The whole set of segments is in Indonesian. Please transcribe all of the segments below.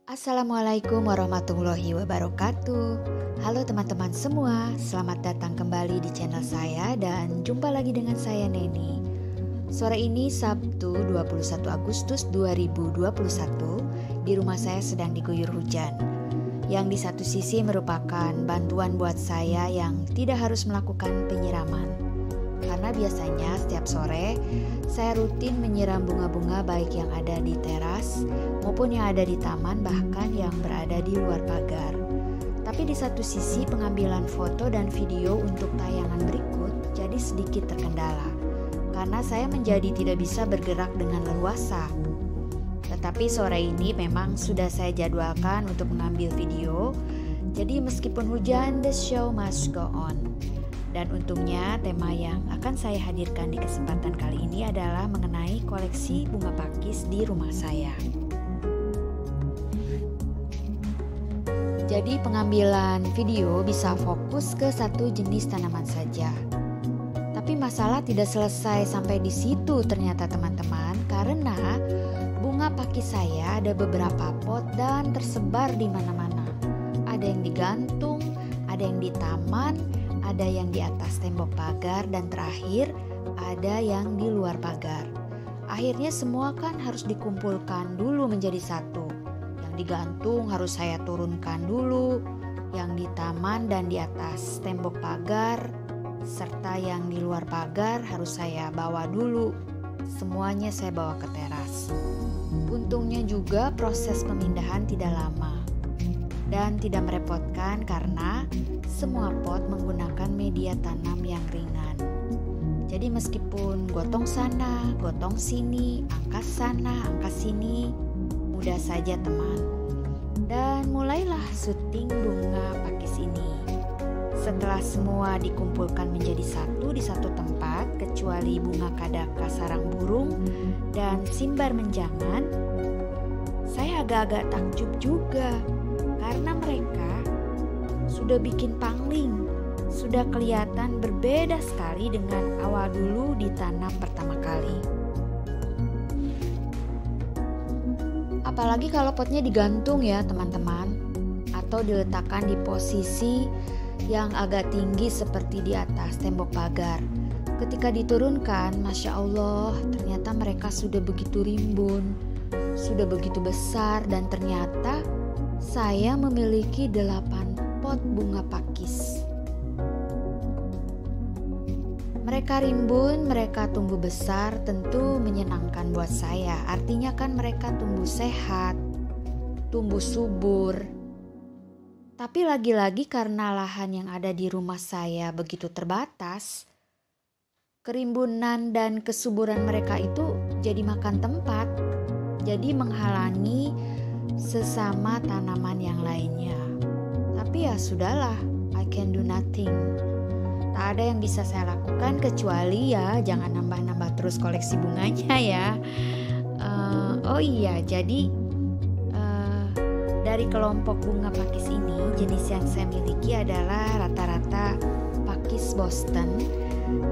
Assalamualaikum warahmatullahi wabarakatuh. Halo teman-teman semua, selamat datang kembali di channel saya dan jumpa lagi dengan saya Neni. Sore ini Sabtu 21 Agustus 2021, di rumah saya sedang diguyur hujan. Yang di satu sisi merupakan bantuan buat saya yang tidak harus melakukan penyiraman. Karena biasanya setiap sore saya rutin menyiram bunga-bunga baik yang ada di teras maupun yang ada di taman, bahkan yang berada di luar pagar. Tapi di satu sisi pengambilan foto dan video untuk tayangan berikut jadi sedikit terkendala karena saya menjadi tidak bisa bergerak dengan leluasa. Tetapi sore ini memang sudah saya jadwalkan untuk mengambil video. Jadi meskipun hujan, the show must go on. Dan untungnya tema yang akan saya hadirkan di kesempatan kali ini adalah mengenai koleksi bunga pakis di rumah saya. Jadi pengambilan video bisa fokus ke satu jenis tanaman saja. Tapi masalah tidak selesai sampai di situ ternyata teman-teman, karena bunga pakis saya ada beberapa pot dan tersebar di mana-mana. Ada yang digantung, ada yang di taman, ada yang di atas tembok pagar, dan terakhir ada yang di luar pagar. Akhirnya semua kan harus dikumpulkan dulu menjadi satu. Yang digantung harus saya turunkan dulu, yang di taman dan di atas tembok pagar, serta yang di luar pagar harus saya bawa dulu. Semuanya saya bawa ke teras. Untungnya juga proses pemindahan tidak lama dan tidak merepotkan karena semua pot menggunakan media tanam yang ringan. Jadi meskipun gotong sana, gotong sini, angkas sana, angkas sini, mudah saja teman. Dan mulailah syuting bunga pakis ini. Setelah semua dikumpulkan menjadi satu di satu tempat, kecuali bunga kadaka sarang burung dan simbar menjangan, saya agak-agak takjub juga karena mereka sudah bikin pangling, sudah kelihatan berbeda sekali dengan awal dulu ditanam pertama kali. Apalagi kalau potnya digantung ya teman-teman, atau diletakkan di posisi yang agak tinggi seperti di atas tembok pagar. Ketika diturunkan, Masya Allah, ternyata mereka sudah begitu rimbun, sudah begitu besar, dan ternyata saya memiliki 8 pot bunga pakis. Mereka rimbun, mereka tumbuh besar, tentu menyenangkan buat saya. Artinya kan mereka tumbuh sehat, tumbuh subur. Tapi lagi-lagi karena lahan yang ada di rumah saya begitu terbatas, kerimbunan dan kesuburan mereka itu jadi makan tempat, jadi menghalangi sesama tanaman yang lainnya. Tapi ya sudahlah, I can do nothing. Tak ada yang bisa saya lakukan kecuali ya jangan nambah-nambah terus koleksi bunganya ya. Oh iya, jadi dari kelompok bunga pakis ini, jenis yang saya miliki adalah rata-rata pakis Boston.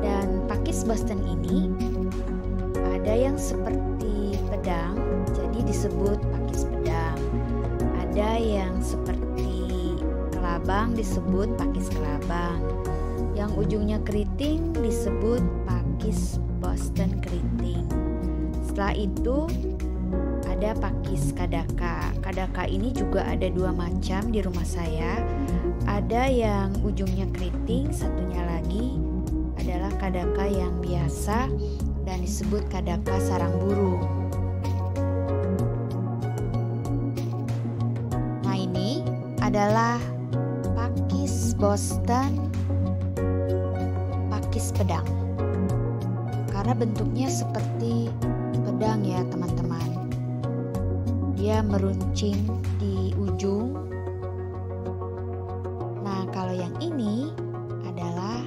Dan pakis Boston ini ada yang seperti pedang, jadi disebut pakis pedang. Ada yang seperti kelabang disebut pakis kelabang. Yang ujungnya keriting disebut pakis Boston keriting. Setelah itu ada pakis kadaka. Kadaka ini juga ada 2 macam di rumah saya. Ada yang ujungnya keriting, satunya lagi adalah kadaka yang biasa dan disebut kadaka sarang burung. Nah, ini adalah pakis Boston pakis pedang. Karena bentuknya seperti pedang ya teman-teman. Dia meruncing di ujung. Nah, kalau yang ini adalah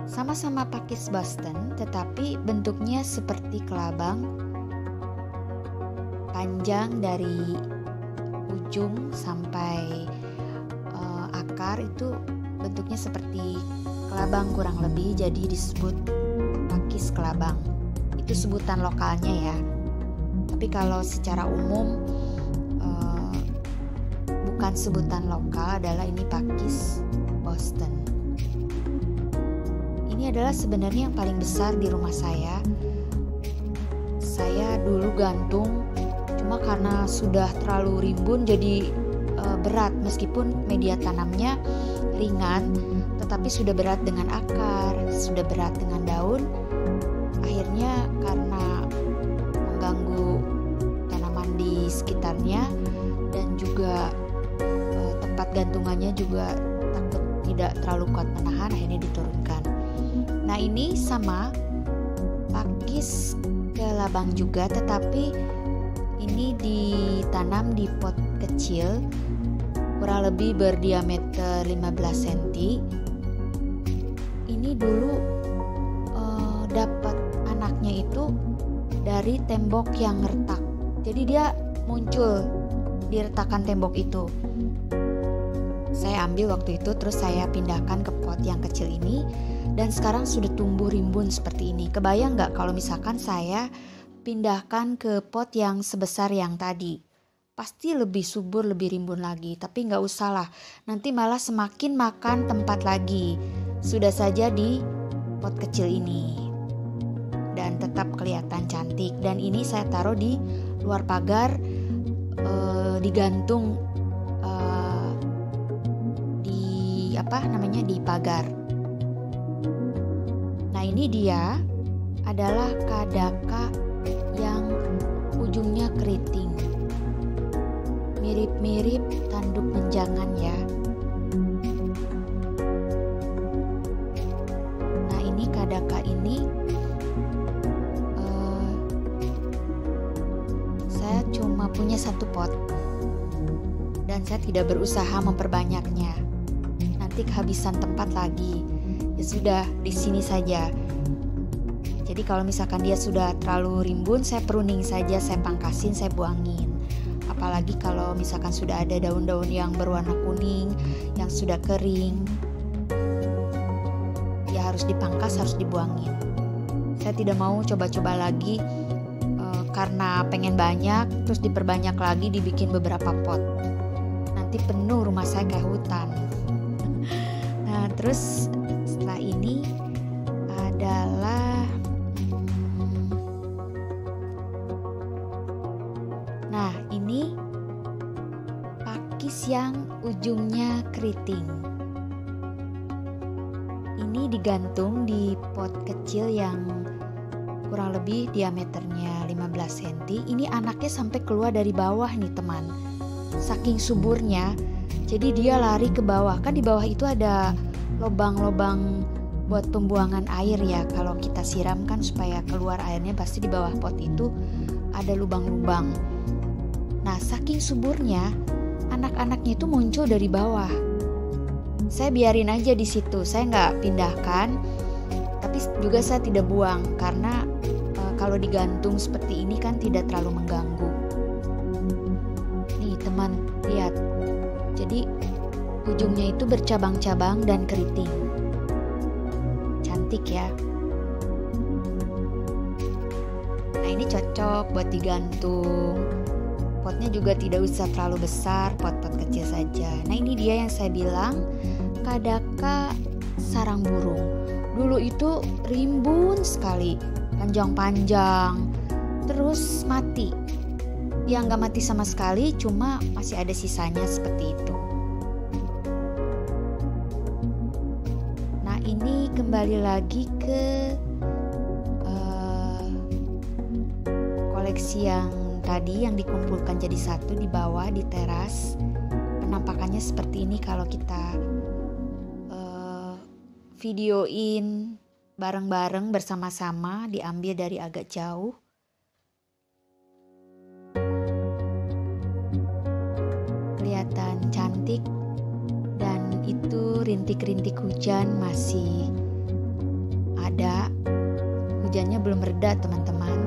sama-sama pakis Boston, tetapi bentuknya seperti kelabang, panjang dari ujung sampai akar itu bentuknya seperti kelabang kurang lebih, jadi disebut pakis kelabang. Itu sebutan lokalnya ya. Tapi kalau secara umum menggunakan sebutan lokal adalah ini pakis Boston. Ini adalah sebenarnya yang paling besar di rumah saya. Saya dulu gantung, cuma karena sudah terlalu rimbun jadi berat, meskipun media tanamnya ringan, tetapi sudah berat dengan akar, sudah berat dengan daun. Akhirnya karena mengganggu tanaman di sekitarnya dan juga tempat gantungannya juga takut tidak terlalu kuat menahan, akhirnya diturunkan. Nah, ini sama pakis kelabang juga, tetapi ini ditanam di pot kecil kurang lebih berdiameter 15 cm. Ini dulu dapat anaknya itu dari tembok yang retak. Jadi dia muncul di retakan tembok itu. Saya ambil waktu itu, terus saya pindahkan ke pot yang kecil ini, dan sekarang sudah tumbuh rimbun seperti ini. Kebayang nggak kalau misalkan saya pindahkan ke pot yang sebesar yang tadi? Pasti lebih subur, lebih rimbun lagi. Tapi nggak usah lah, nanti malah semakin makan tempat lagi. Sudah saja di pot kecil ini. Dan tetap kelihatan cantik. Dan ini saya taruh di luar pagar, digantung di pagar. Nah, ini dia adalah kadaka yang ujungnya keriting. Mirip-mirip tanduk menjangan ya. Nah, ini kadaka ini saya cuma punya satu pot dan saya tidak berusaha memperbanyaknya. Nanti kehabisan tempat lagi. Ya sudah, di sini saja. Jadi kalau misalkan dia sudah terlalu rimbun, saya pruning saja, saya pangkasin, saya buangin. Apalagi kalau misalkan sudah ada daun-daun yang berwarna kuning, yang sudah kering, ya harus dipangkas, harus dibuangin. Saya tidak mau coba-coba lagi karena pengen banyak, terus diperbanyak lagi, dibikin beberapa pot. Nanti penuh rumah saya kayak hutan. Nah, terus setelah ini adalah ini pakis yang ujungnya keriting. Ini digantung di pot kecil yang kurang lebih diameternya 15 cm. Ini anaknya sampai keluar dari bawah nih teman. Saking suburnya, jadi dia lari ke bawah. Kan di bawah itu ada lubang-lubang buat pembuangan air ya. Kalau kita siram kan supaya keluar airnya, pasti di bawah pot itu ada lubang-lubang. Nah, saking suburnya, anak-anaknya itu muncul dari bawah. Saya biarin aja di situ, saya nggak pindahkan, tapi juga saya tidak buang karena kalau digantung seperti ini kan tidak terlalu mengganggu. Nih teman, lihat. Jadi ujungnya itu bercabang-cabang dan keriting. Cantik ya. Nah, ini cocok buat digantung. Potnya juga tidak usah terlalu besar, pot-pot kecil saja. Nah, ini dia yang saya bilang kadaka sarang burung. Dulu itu rimbun sekali, panjang-panjang, terus mati. Ya nggak mati sama sekali, cuma masih ada sisanya seperti itu. Nah, ini kembali lagi ke koleksi yang tadi yang dikumpulkan jadi satu di bawah di teras. Penampakannya seperti ini kalau kita videoin bareng-bareng bersama-sama, diambil dari agak jauh. Kelihatan cantik dan itu rintik-rintik hujan masih ada. Hujannya belum reda teman-teman.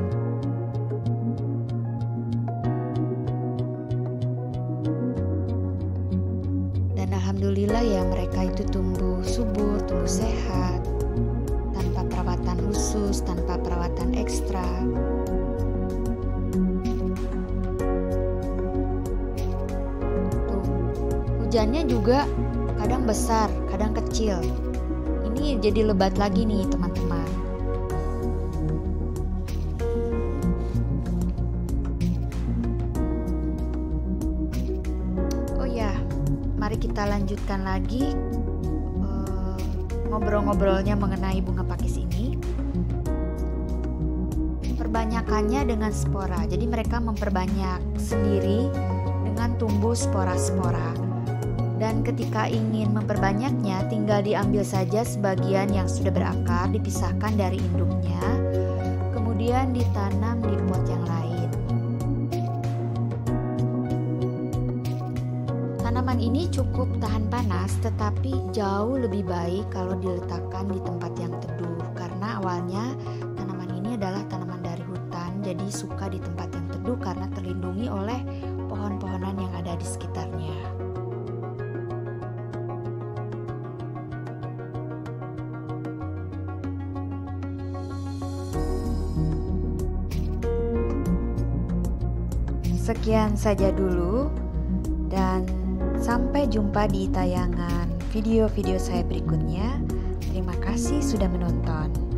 Alhamdulillah ya, mereka itu tumbuh subur, tumbuh sehat, tanpa perawatan khusus, tanpa perawatan ekstra. Tuh, hujannya juga kadang besar, kadang kecil. Ini jadi lebat lagi nih teman-teman. Oh ya, mari kita lanjutkan lagi ngobrol-ngobrolnya mengenai bunga pakis ini. Perbanyakannya dengan spora, jadi mereka memperbanyak sendiri dengan tumbuh spora-spora. Dan ketika ingin memperbanyaknya, tinggal diambil saja sebagian yang sudah berakar, dipisahkan dari induknya, kemudian ditanam di pot yang lain. Tanaman ini cukup tahan panas, tetapi jauh lebih baik kalau diletakkan di tempat yang teduh, karena awalnya tanaman ini adalah tanaman dari hutan, jadi suka di tempat yang teduh karena terlindungi oleh pohon-pohonan yang ada di sekitarnya. Sekian saja dulu, dan sampai jumpa di tayangan video-video saya berikutnya. Terima kasih sudah menonton.